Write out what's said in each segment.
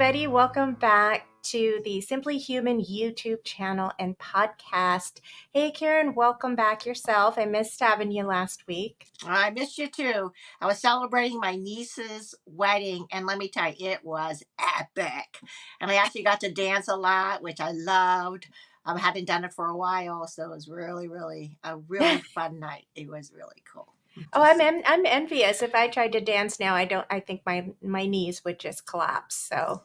everybody. Welcome back to the Simply Human YouTube channel and podcast. Hey, Karen, welcome back yourself. I missed having you last week. I missed you too. I was celebrating my niece's wedding, and let me tell you, it was epic. And I actually got to dance a lot, which I loved. I hadn't done it for a while, so it was really a really fun night. It was really cool. Oh, I'm envious. If I tried to dance now, I think my knees would just collapse. So,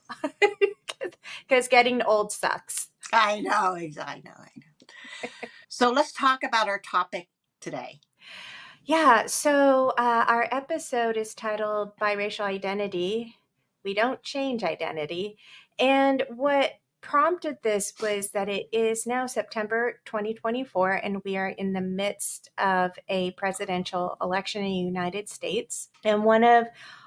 because getting old sucks. I know, exactly. I know. So let's talk about our topic today. Yeah, so our episode is titled Biracial Identity. We don't change identity. And what prompted this was that it is now September 2024, and we are in the midst of a presidential election in the United States. And one of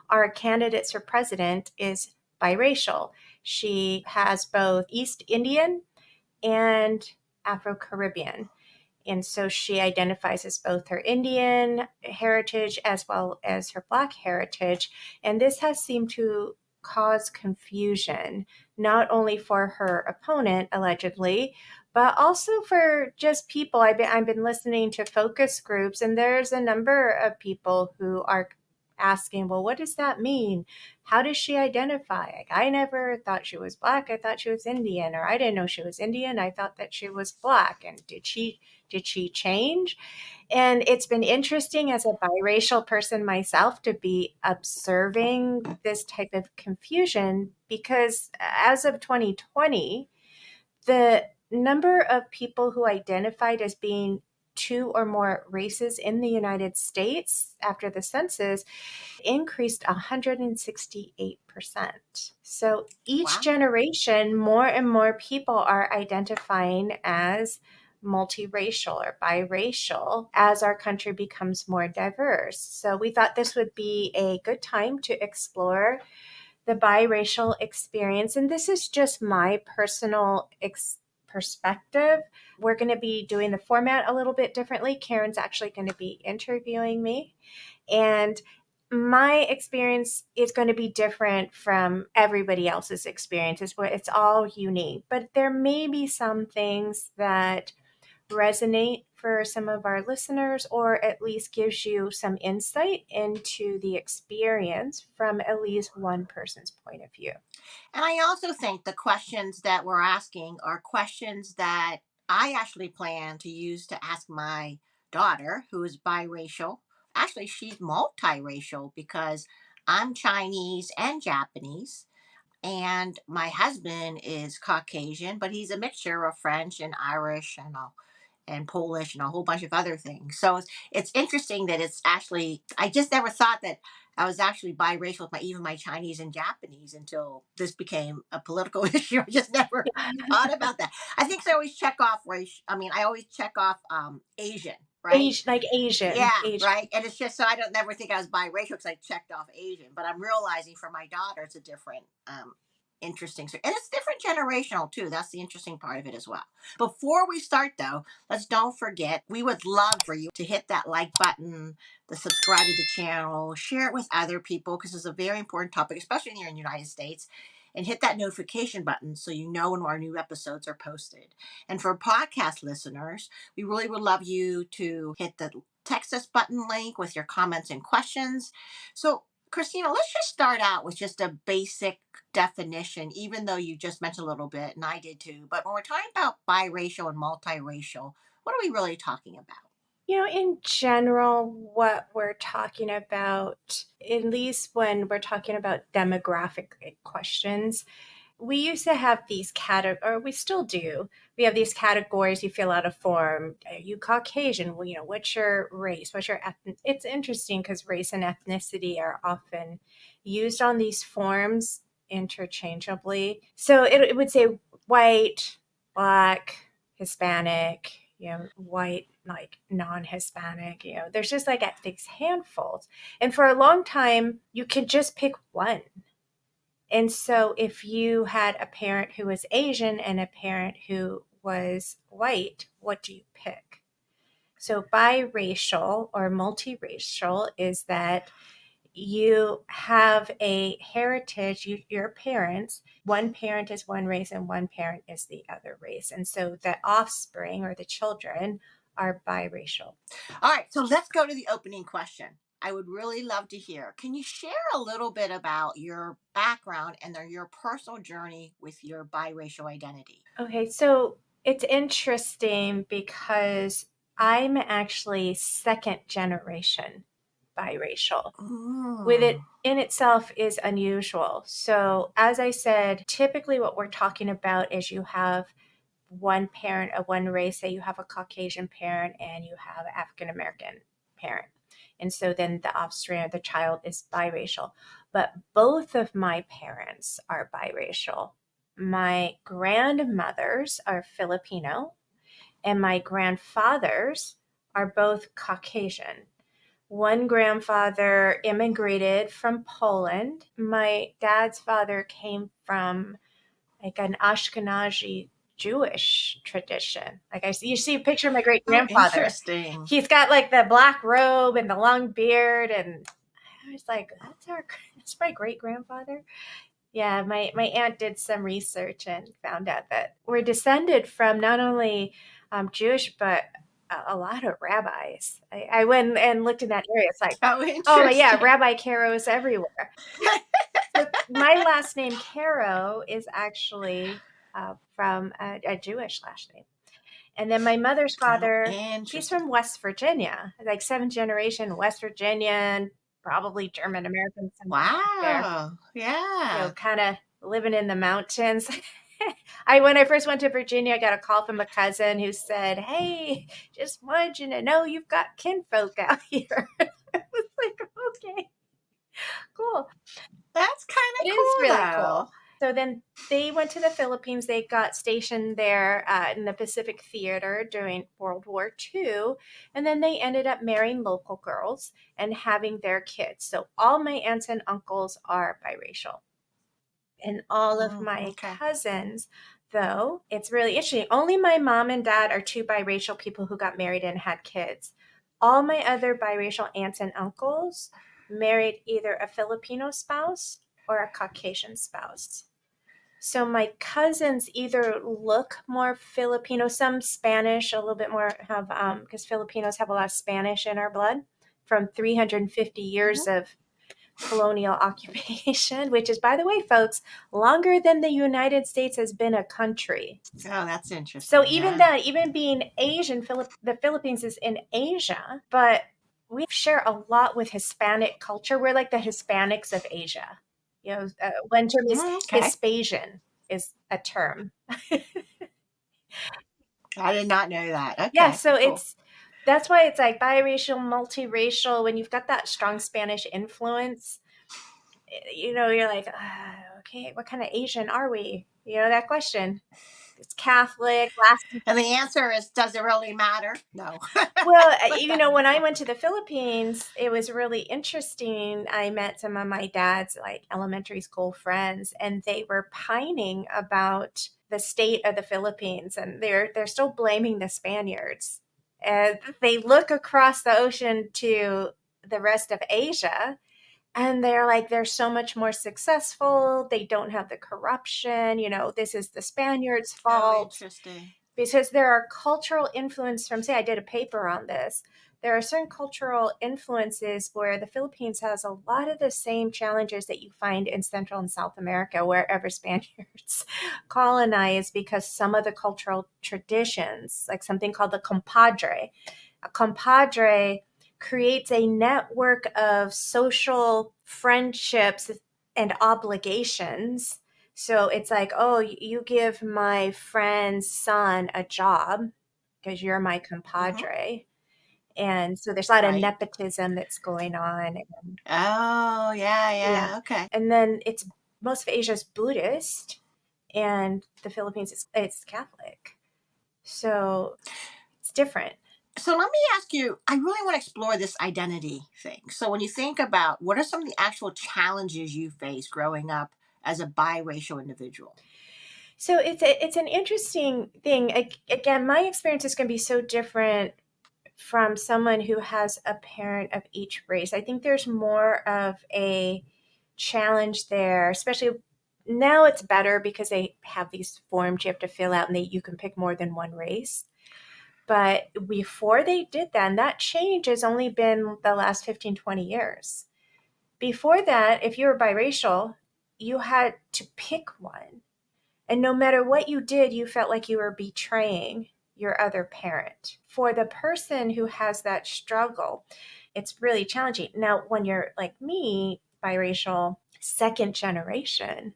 our candidates for president is biracial. She has both East Indian and Afro-Caribbean. And so she identifies as both her Indian heritage as well as her Black heritage. And this has seemed to cause confusion, not only for her opponent, allegedly, but also for just people. I've been listening to focus groups, and there's a number of people who are asking, well, what does that mean? How does she identify? Like, I never thought she was Black. I thought she was Indian, or I didn't know she was Indian. I thought that she was Black. And did she change? And it's been interesting as a biracial person myself to be observing this type of confusion, because as of 2020, the number of people who identified as being two or more races in the United States after the census increased 168%. So each generation, more and more people are identifying as multiracial or biracial as our country becomes more diverse. So we thought this would be a good time to explore the biracial experience. And this is just my personal perspective. We're going to be doing the format a little bit differently. Karen's actually going to be interviewing me. And my experience is going to be different from everybody else's experiences, but it's all unique. But there may be some things that resonate for some of our listeners, or at least gives you some insight into the experience from at least one person's point of view. And I also think the questions that we're asking are questions that I actually plan to use to ask my daughter, who is biracial. Actually, she's multiracial because I'm Chinese and Japanese. And my husband is Caucasian, but he's a mixture of French and Irish and Polish and a whole bunch of other things. So it's interesting that it's actually, I just never thought that I was actually biracial with even my Chinese and Japanese until this became a political issue. I just never thought about that. I think I always check off race. I mean, I always check off Asian, right? Asian. Yeah, Asian. right. And it's just so I don't never think I was biracial because I checked off Asian. But I'm realizing for my daughter, it's a different interesting. And it's different generational too. That's the interesting part of it as well. Before we start though, let's don't forget, we would love for you to hit that like button, the subscribe to the channel, share it with other people because it's a very important topic, especially here in the United States. And hit that notification button so you know when our new episodes are posted. And for podcast listeners, we really would love you to hit the text us button link with your comments and questions. So Christina, let's just start out with just a basic definition, even though you just mentioned a little bit, and I did too. But when we're talking about biracial and multiracial, what are we really talking about? In general, what we're talking about, at least when we're talking about demographic questions, we used to have these or we still do. We have these categories. You fill out a form. Are you Caucasian? Well, what's your race? What's your ethnic? It's interesting because race and ethnicity are often used on these forms interchangeably. So it would say white, Black, Hispanic, white, like non-Hispanic, there's just like at these handfuls. And for a long time, you could just pick one. And so if you had a parent who was Asian and a parent who was white, what do you pick? So biracial or multiracial is that you have a heritage, your parents, one parent is one race and one parent is the other race. And so the offspring or the children are biracial. All right, so let's go to the opening question. I would really love to hear. Can you share a little bit about your background and your personal journey with your biracial identity? Okay, so it's interesting because I'm actually second generation biracial. With Mm, it in itself is unusual. So, as I said, typically what we're talking about is you have one parent of one race, say you have a Caucasian parent and you have an African American parent. And so then the offspring of the child is biracial. But both of my parents are biracial. My grandmothers are Filipino, and my grandfathers are both Caucasian. One grandfather immigrated from Poland. My dad's father came from like an Ashkenazi Jewish tradition. Like you see a picture of my great oh, grandfather. interesting. He's got like the black robe and the long beard, and I was like, that's my great grandfather. Yeah, my aunt did some research and found out that we're descended from not only Jewish but a lot of rabbis. I went and looked in that area. It's like, Oh, oh my yeah, interesting. Rabbi Caro's everywhere. So my last name Caro is actually from a Jewish last name. And then my mother's Oh, father, he's interesting. from West Virginia, like seventh generation West Virginian, probably German American somewhere back there, Wow. Yeah. kind of living in the mountains. I when I first went to Virginia, I got a call from a cousin who said, "Hey, just wanted you to know you've got kinfolk out here." I was like, "Okay, cool." That's kind It of is cool, really though. cool. So then they went to the Philippines. They got stationed there in the Pacific Theater during World War II. And then they ended up marrying local girls and having their kids. So all my aunts and uncles are biracial. And all of Mm, my okay. cousins, though, it's really interesting. Only my mom and dad are two biracial people who got married and had kids. All my other biracial aunts and uncles married either a Filipino spouse or a Caucasian spouse. So my cousins either look more Filipino, some Spanish, a little bit more have because Filipinos have a lot of Spanish in our blood from 350 years Hmm. of colonial occupation, which is, by the way, folks, longer than the United States has been a country. Oh, that's So interesting. even Yeah. that, even being Asian, the Philippines is in Asia, but we share a lot with Hispanic culture. We're like the Hispanics of Asia. One term is Mm, okay. Hispasian is a term. I did not know that. Yeah, Okay. so Cool. that's why it's like biracial, multiracial. When you've got that strong Spanish influence, you're like, okay, what kind of Asian are we? That question. It's Catholic, last. And the answer is, does it really matter? No. Well, But that's when I cool. went to the Philippines, it was really interesting. I met some of my dad's like elementary school friends, and they were pining about the state of the Philippines, and they're still blaming the Spaniards. And they look across the ocean to the rest of Asia, and they're like, they're so much more successful. They don't have the corruption. This is the Spaniards' Oh, fault interesting. because there are cultural influence from, say, I did a paper on this. There are certain cultural influences where the Philippines has a lot of the same challenges that you find in Central and South America, wherever Spaniards colonized, because some of the cultural traditions, like something called the compadre, a compadre creates a network of social friendships and obligations. So it's like, oh, you give my friend's son a job because you're my Hmm. compadre. And so there's a lot of Right. nepotism that's going on. Oh, yeah, Yeah. yeah. Okay. And then most of Asia's Buddhist and the Philippines it's Catholic. So it's different. So let me ask you, I really want to explore this identity thing. So when you think about what are some of the actual challenges you face growing up as a biracial individual? So it's an interesting thing. Again, my experience is going to be so different from someone who has a parent of each race. I think there's more of a challenge there, especially now it's better because they have these forms you have to fill out and you can pick more than one race. But before they did that, and that change has only been the last 15, 20 years. Before that, if you were biracial, you had to pick one. And no matter what you did, you felt like you were betraying your other parent. For the person who has that struggle, it's really challenging. Now, when you're like me, biracial, second generation,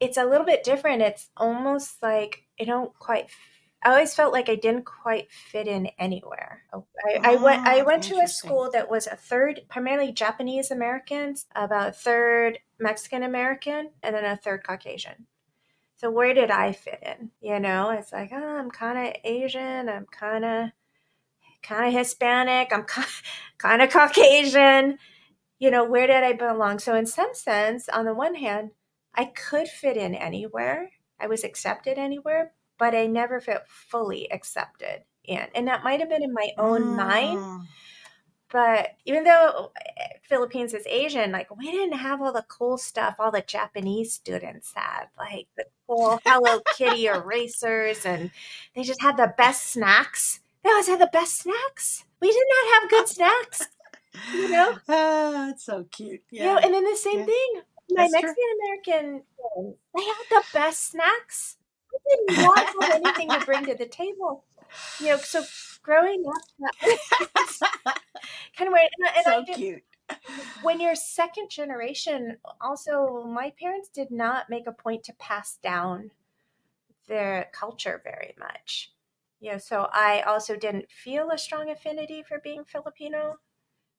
it's a little bit different. It's almost like I don't quite. I always felt like I didn't quite fit in anywhere. I went to a Interesting. school that was a third, primarily Japanese Americans, about a third Mexican American, and then a third Caucasian. So where did I fit in? You know, it's like, oh, I'm kind of Asian. I'm kind of Hispanic. I'm kind of Caucasian. You know, where did I belong? So in some sense, on the one hand, I could fit in anywhere. I was accepted anywhere, but I never felt fully accepted in. And that might have been in my own mind, Mm. but even though Philippines is Asian, like we didn't have all the cool stuff all the Japanese students had, like the cool Hello Kitty erasers, and they just had the best snacks. They always had the best snacks. We did not have good snacks, you know? Ah, it's so cute. You know, Yeah. and then the same Yeah. thing, my That's true. Mexican American friends, they had the best snacks. I did not have anything to bring to the table. You know, so growing up that way, it's kind of weird. And I So did cute. when you're second generation, also my parents did not make a point to pass down their culture very much. You know, so I also didn't feel a strong affinity for being Filipino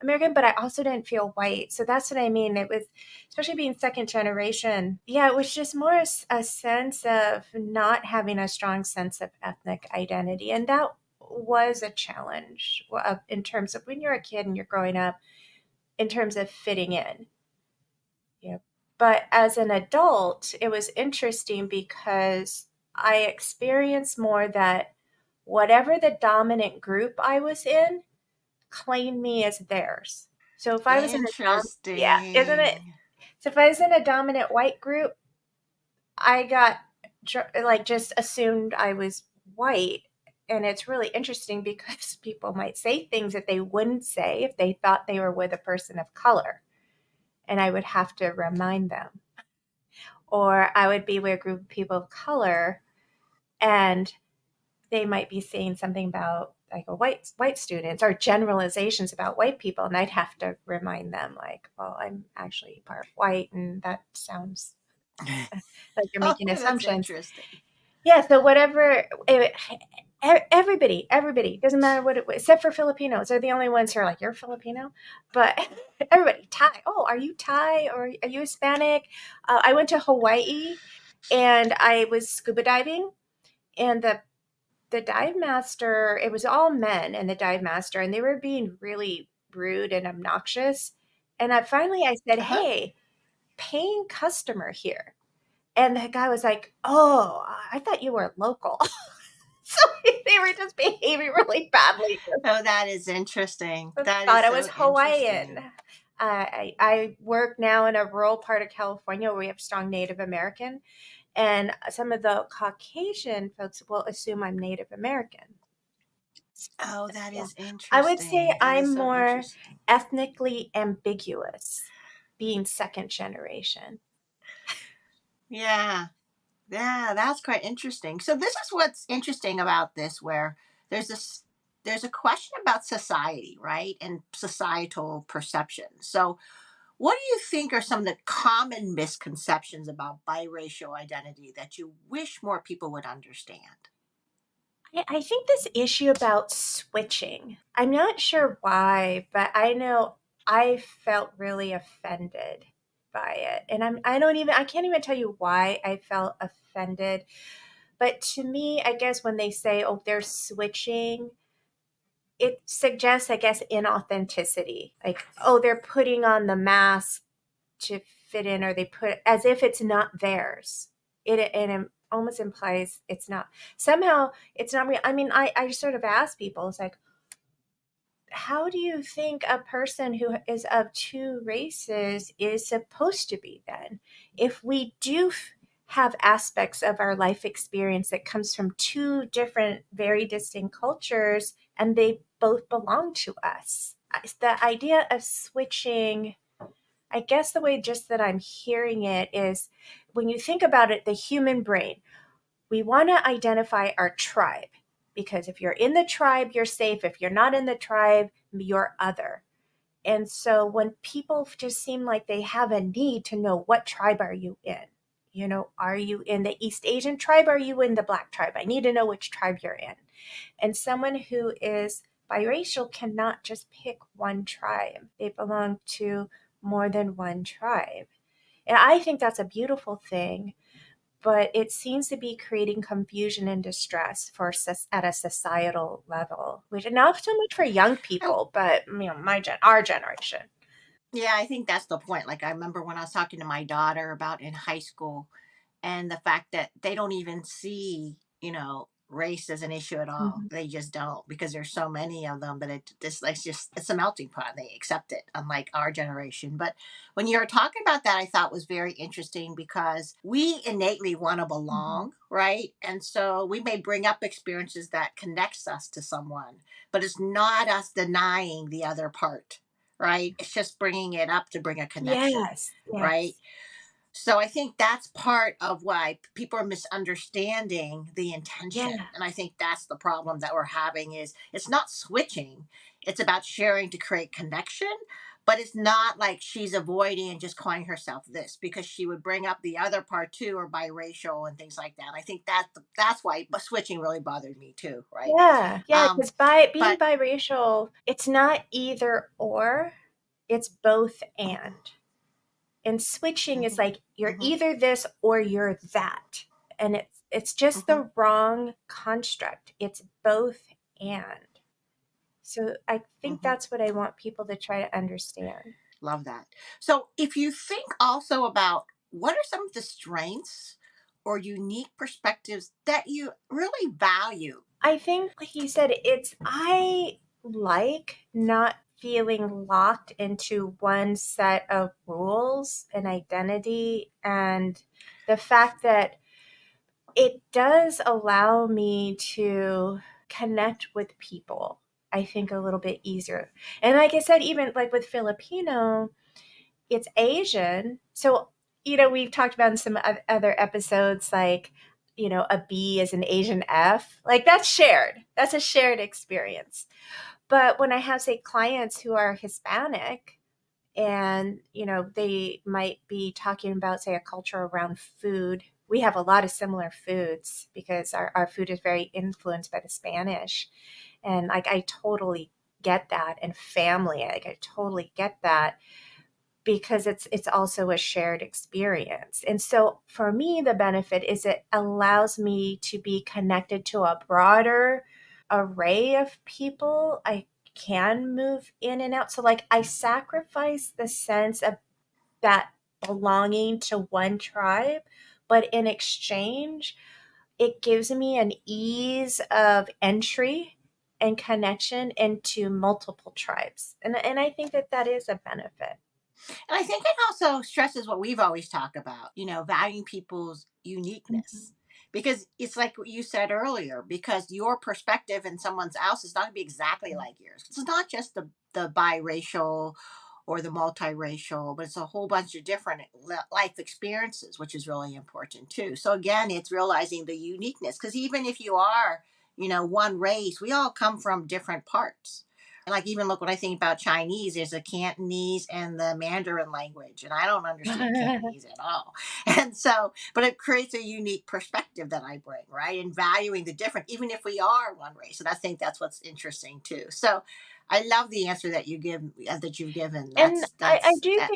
American, but I also didn't feel white. So that's what I mean. It was, especially being second generation. Yeah, it was just more a sense of not having a strong sense of ethnic identity. And that was a challenge in terms of when you're a kid and you're growing up, in terms of fitting in. Yeah. But as an adult, it was interesting because I experienced more that whatever the dominant group I was in claimed me as theirs. So if I was in a yeah, isn't it? Interesting. So if I was in a dominant white group, I got like just assumed I was white. And it's really interesting because people might say things that they wouldn't say if they thought they were with a person of color. And I would have to remind them. Or I would be with a group of people of color and they might be saying something about like a white students or generalizations about white people, and I'd have to remind them like, well, I'm actually part white, and that sounds like you're Oh, making that's assumptions. interesting. Yeah, so whatever. Everybody doesn't matter what it was, except for Filipinos. They're the only ones who are like, you're Filipino, but everybody Thai. Oh, are you Thai or are you Hispanic? I went to Hawaii and I was scuba diving, and the dive master, it was all men and the dive master, and they were being really rude and obnoxious. And I said, Uh huh. hey, paying customer here. And the guy was like, oh, I thought you were local. So they were just behaving really badly. Oh, that is interesting. I That thought is I was so Hawaiian. interesting. I work now in a rural part of California where we have strong Native American, and some of the Caucasian folks will assume I'm Native American. Oh, that Yeah. is I would say interesting. That is I'm so more interesting. ethnically ambiguous, being second generation. Yeah. Yeah, that's quite interesting. So this is what's interesting about this, where there's this there's a question about society, right? And societal perception. So what do you think are some of the common misconceptions about biracial identity that you wish more people would understand? I think this issue about switching, I'm not sure why, but I know I felt really offended by it. And I can't even tell you why I felt offended. But to me, I guess when they say, oh, they're switching, it suggests, I guess, inauthenticity. Like, oh, they're putting on the mask to fit in, or they put as if it's not theirs. It almost implies it's not. Somehow it's not real. I mean, I sort of ask people, it's like, how do you think a person who is of two races is supposed to be then? If we do have aspects of our life experience that comes from two different, very distinct cultures, and they both belong to us. The idea of switching, I guess the way just that I'm hearing it is when you think about it, the human brain, we want to identify our tribe because if you're in the tribe, you're safe. If you're not in the tribe, you're other. And so when people just seem like they have a need to know what tribe are you in? You know, are you in the East Asian tribe? Are you in the Black tribe? I need to know which tribe you're in. And someone who is biracial cannot just pick one tribe. They belong to more than one tribe. And I think that's a beautiful thing, but it seems to be creating confusion and distress for at a societal level, which not so much for young I, people, but our generation. yeah, I think that's the point. Like I remember when I was talking to my daughter about in high school, and the fact that they don't even see, race as an issue at all. Mhm. They just don't, because there's so many of them that it's a melting pot. They accept it, unlike our generation. But when you were talking about that, I thought was very interesting because we innately want to Mhm. belong, right? And so we may bring up experiences that connects us to someone, but it's not us denying the other part, right? It's just bringing it up to bring a connection, Yes, right? yes. So I think that's part of why people are misunderstanding the intention. Yeah. And I think that's the problem that we're having is it's not switching. It's about sharing to create connection, but it's not like she's avoiding and just calling herself this because she would bring up the other part too or biracial and things like that. And I think that's why switching really bothered me too, right? Yeah, yeah, Um because by being but biracial, it's not either or, it's both and. And switching is mhm, like you're mhm, either this or you're that. And it's just mhm, the wrong construct. It's both and. So I think mhm. that's what I want people to try to understand. Love that. So, if you think also about what are some of the strengths or unique perspectives that you really value? I think, like you said, I like not feeling locked into one set of rules and identity. And the fact that it does allow me to connect with people, I think, a little bit easier. And like I said, even like with Filipino, it's Asian. So, we've talked about in some other episodes, like, a B is an Asian F. Like that's shared. That's a shared experience. But when I have, say, clients who are Hispanic and, they might be talking about, say, a culture around food. We have a lot of similar foods because our food is very influenced by the Spanish. And like, I totally get that. And family, like, I totally get that because it's also a shared experience. And so for me, the benefit is it allows me to be connected to a broader array of people. I can move in and out. So like I sacrifice the sense of that belonging to one tribe, but in exchange, it gives me an ease of entry and connection into multiple tribes. And I think that that is a benefit. And I think it also stresses what we've always talked about, valuing people's Mhm. uniqueness. Because it's like what you said earlier, because your perspective and someone else is not going to be exactly like yours. It's not just the biracial or the multiracial, but it's a whole bunch of different life experiences, which is really important too. So again, it's realizing the uniqueness because even if you are, one race, we all come from different parts. And like even look when I think about Chinese, there's a Cantonese and the Mandarin language, and I don't understand Cantonese at all. And so, but it creates a unique perspective that I bring, right? And valuing the different, even if we are one race. And I think that's what's interesting too. So I love the answer that you've given. And I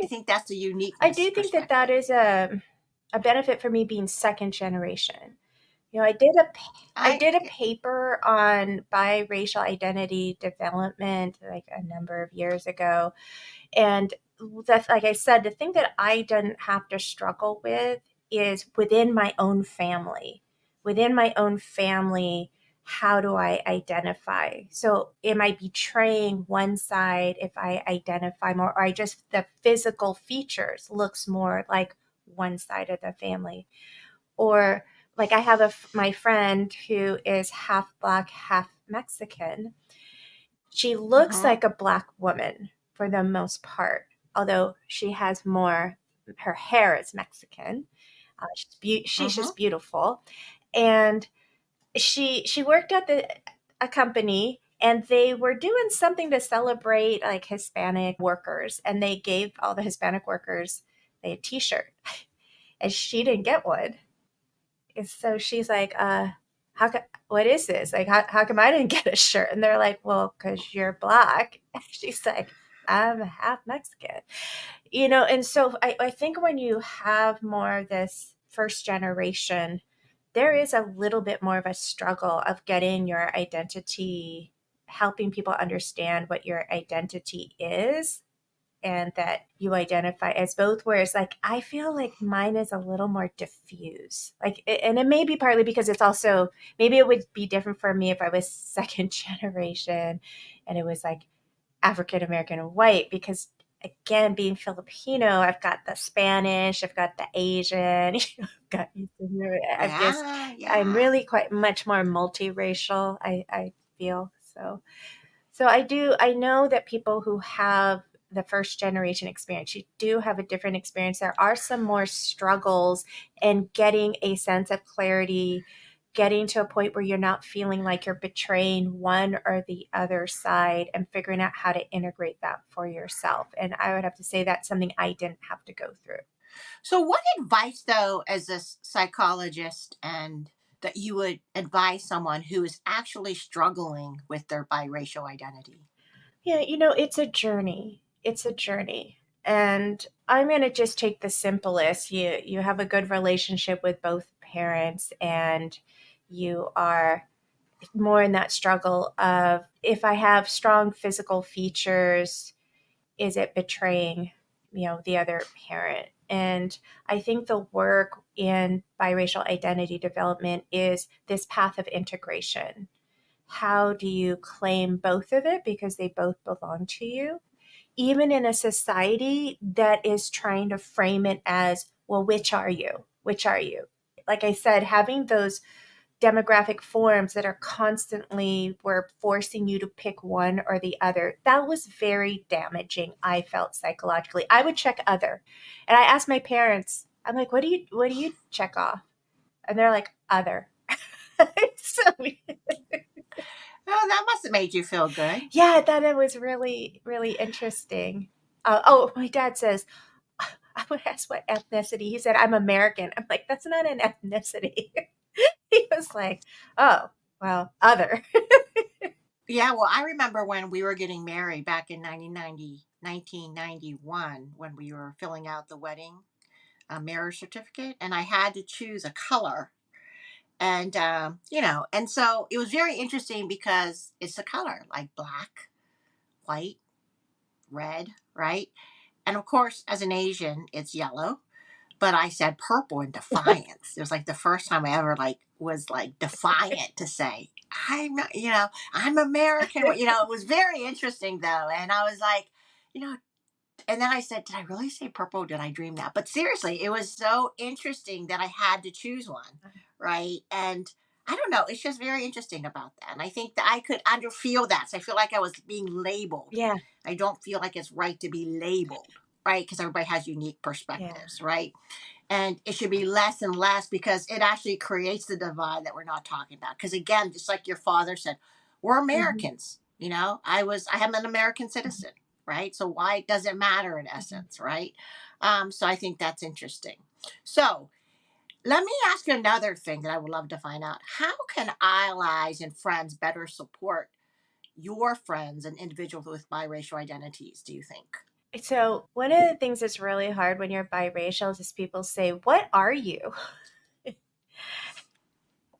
think that's the I uniqueness do think that that perspective. is a benefit for me being second generation. I did a Yeah. paper on biracial identity development like a number of years ago, and that's like I said, the thing that I didn't have to struggle with is within my own family. Within my own family, how do I identify? So am I betraying one side if I identify more, or I just, the physical features looks more like one side of the family? Or like I have my friend who is half black, half Mexican. She looks Mm-hmm. like a black woman for the most part, although she has more, her hair is Mexican. She's Mm-hmm. just beautiful. And she worked at a company, and they were doing something to celebrate like Hispanic workers, and they gave all the Hispanic workers a t-shirt, and she didn't get one. And so she's like, how come, what is this? Like, how come I didn't get a shirt? And they're like, well, because you're black. She's like, I'm half Mexican. And so I think when you have more of this first generation, there is a little bit more of a struggle of getting your identity, helping people understand what your identity is, and that you identify as both. Whereas like I feel like mine is a little more diffuse, like, and it may be partly because it's also, maybe it would be different for me if I was second generation and it was like African American and white, because again, being Filipino, I've got the Spanish, I've got the Asian, I've got, I've just, Yeah, I'm yeah. really quite much more multiracial, I feel. So I know that people who have the first generation experience, you do have a different experience. There are some more struggles in getting a sense of clarity, getting to a point where you're not feeling like you're betraying one or the other side, and figuring out how to integrate that for yourself. And I would have to say that's something I didn't have to go through. So, what advice, though, as a psychologist, and that you would advise someone who is actually struggling with their biracial identity? Yeah, it's a journey. It's a journey. And I'm going to just take the simplest. You have a good relationship with both parents, and you are more in that struggle of, if I have strong physical features, is it betraying, the other parent? And I think the work in biracial identity development is this path of integration. How do you claim both of it because they both belong to you, even in a society that is trying to frame it as, well, which are you, which are you? Like I said, having those demographic forms that are constantly were forcing you to pick one or the other, that was very damaging. I felt psychologically. I would check other, and I asked my parents, I'm like, what do you check off? And they're like, other. So Oh, that must have made you feel good. yeah, I thought it was really, really interesting. Oh, my dad says, I would ask what ethnicity. He said, I'm American. I'm like, that's not an ethnicity. He was like, oh, well, other. Yeah, well, I remember when we were getting married back in 1991, when we were filling out the wedding marriage certificate, and I had to choose a color. And, and so it was very interesting because it's a color like black, white, red, right? And of course, as an Asian, it's yellow. But I said purple in defiance. It was like the first time I ever like was like defiant to say I'm not, I'm American. It was very interesting though, and I was like, you know, and then I said, did I really say purple? Did I dream that? But seriously, it was so interesting that I had to choose one, right? And I don't know. It's just very interesting about that. And I think that I could under feel that. So I feel like I was being labeled. Yeah, I don't feel like it's right to be labeled, right? Because everybody has unique yeah. perspectives, right? And it should be less and less because it actually creates the divide that we're not talking about. Because again, just like your father said, we're Hmm. Americans. I am an American citizen, right? So why does it matter in Hmm. essence, right? So I think that's interesting. So let me ask you another thing that I would love to find out. How can allies and friends better support your friends and individuals with biracial identities, do you think? So one of the things that's really hard when you're biracial is people say, "What are you?"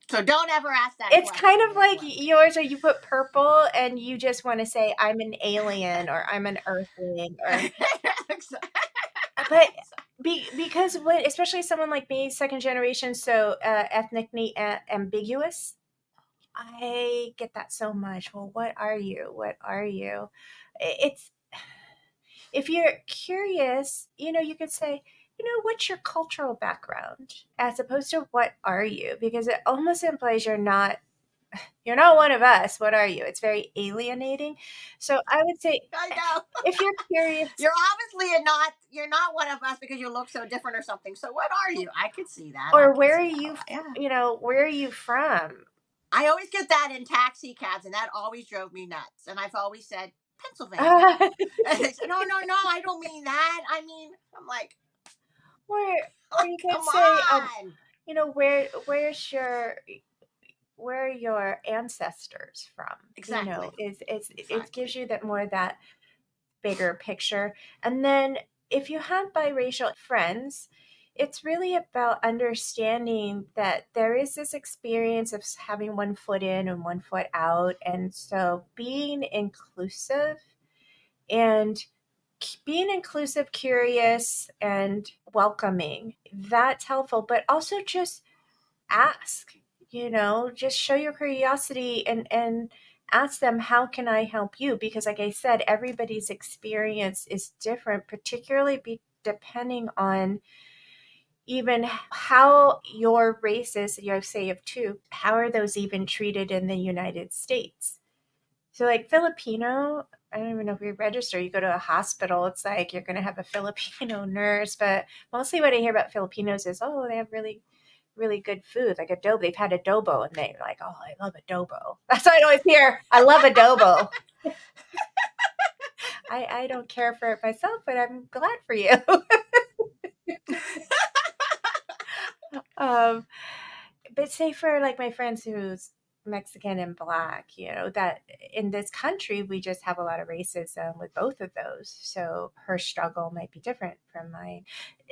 So don't ever ask that It's kind question of as like well. yours, or you put purple and you just want to say, "I'm an alien," or "I'm an earthling," or but because when, especially someone like me, second generation, so ethnically ambiguous, I get that so much. Well, what are you? What are you? It's if you're curious, you could say, what's your cultural background as opposed to what are you? Because it almost implies you're not one of us. What are you? It's very alienating. So I would say I know. if you're curious, You're obviously you're not one of us because you look so different or something. So what are you? I could see that. I or could where are see that. you, Yeah. where are you from? I always get that in taxi cabs, and that always drove me nuts. And I've always said Pennsylvania. And they said, no, no, no, I don't mean that. I mean, I'm like, or you could come say, on. where are your ancestors from? Exactly. It gives Exactly. you that more that bigger picture. And then if you have biracial friends, it's really about understanding that there is this experience of having one foot in and one foot out. And so and being inclusive, curious, and welcoming, that's helpful. But also just ask, just show your curiosity and ask them, how can I help you? Because like I said, everybody's experience is different, particularly depending on even how your races, say you have two, how are those even treated in the United States? So like Filipino, I don't even know if you register, you go to a hospital, it's like you're going to have a Filipino nurse, but mostly what I hear about Filipinos is, oh, they have really really good food, like adobo. They've had adobo and they're like, oh, I love adobo. That's what I always hear. I love adobo. I don't care for it myself, but I'm glad for you. um, but say for like my friends who's Mexican and black, that in this country we just have a lot of racism with both of those. So her struggle might be different from mine.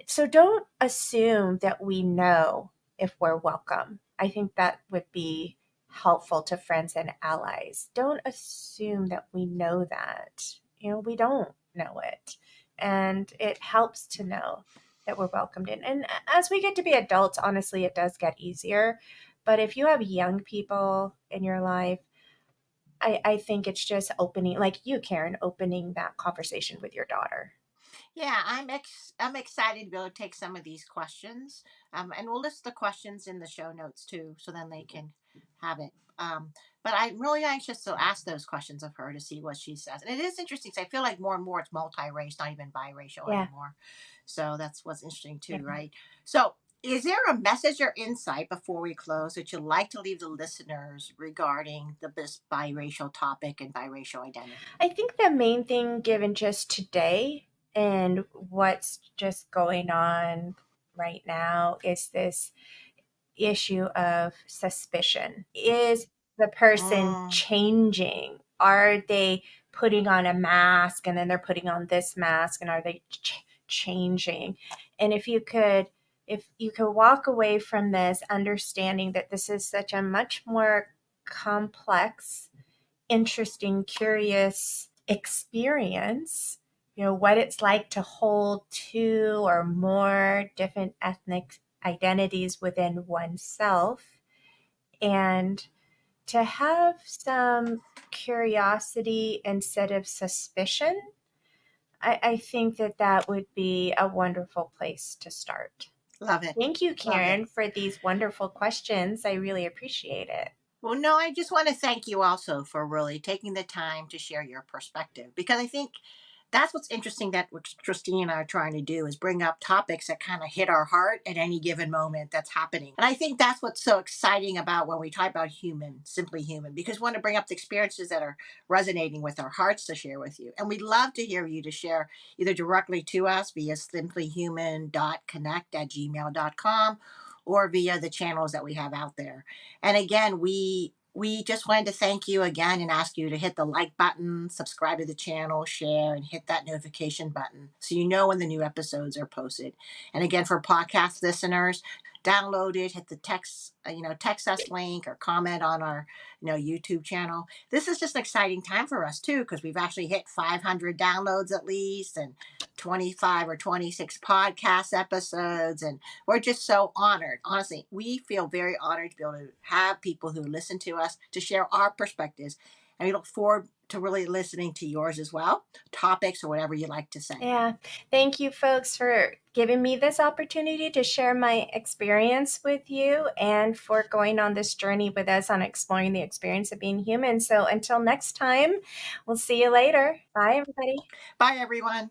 So don't assume that we know if we're welcome. I think that would be helpful to friends and allies. Don't assume that we know that. We don't know it. And it helps to know that we're welcomed in. And as we get to be adults, honestly, it does get easier. But if you have young people in your life, I think it's just opening, like you, Karen, opening that conversation with your daughter. Yeah, I'm excited to be able to take some of these questions, and we'll list the questions in the show notes too, so then they can have it. But I'm really anxious to ask those questions of her to see what she says. And it is interesting 'cause I feel like more and more it's multi-race, not even biracial Yeah. anymore. So that's what's interesting Yeah. too, right? So, is there a message or insight before we close that you'd like to leave the listeners regarding this biracial topic and biracial identity? I think the main thing, given just today and what's just going on right now, is this issue of suspicion. Is the person Mm, changing? Are they putting on a mask and then they're putting on this mask, and are they changing? And if you could walk away from this understanding that this is such a much more complex, interesting, curious experience, what it's like to hold two or more different ethnic identities within oneself, and to have some curiosity instead of suspicion. I think that would be a wonderful place to start. love it. Thank you, Love it. Karen, for these wonderful questions. I really appreciate it. Well, no, I just want to thank you also for really taking the time to share your perspective, because I think that's what's interesting that what Christine and I are trying to do is bring up topics that kind of hit our heart at any given moment that's happening. And I think that's what's so exciting about when we talk about human, simply human, because we want to bring up the experiences that are resonating with our hearts to share with you. And we'd love to hear you to share either directly to us via simplyhuman.connect@gmail.com or via the channels that we have out there. And again, we just wanted to thank you again and ask you to hit the like button, subscribe to the channel, share, and hit that notification button so you know when the new episodes are posted. And again, for podcast listeners, download it, hit the text, text us link or comment on our, YouTube channel. This is just an exciting time for us too, because we've actually hit 500 downloads at least, and 25 or 26 podcast episodes. And we're just so honored. Honestly, we feel very honored to be able to have people who listen to us to share our perspectives. And we look forward to really listening to yours as well, topics or whatever you like to say. Yeah. Thank you, folks, for giving me this opportunity to share my experience with you and for going on this journey with us on exploring the experience of being human. So until next time, we'll see you later. Bye, everybody. Bye, everyone.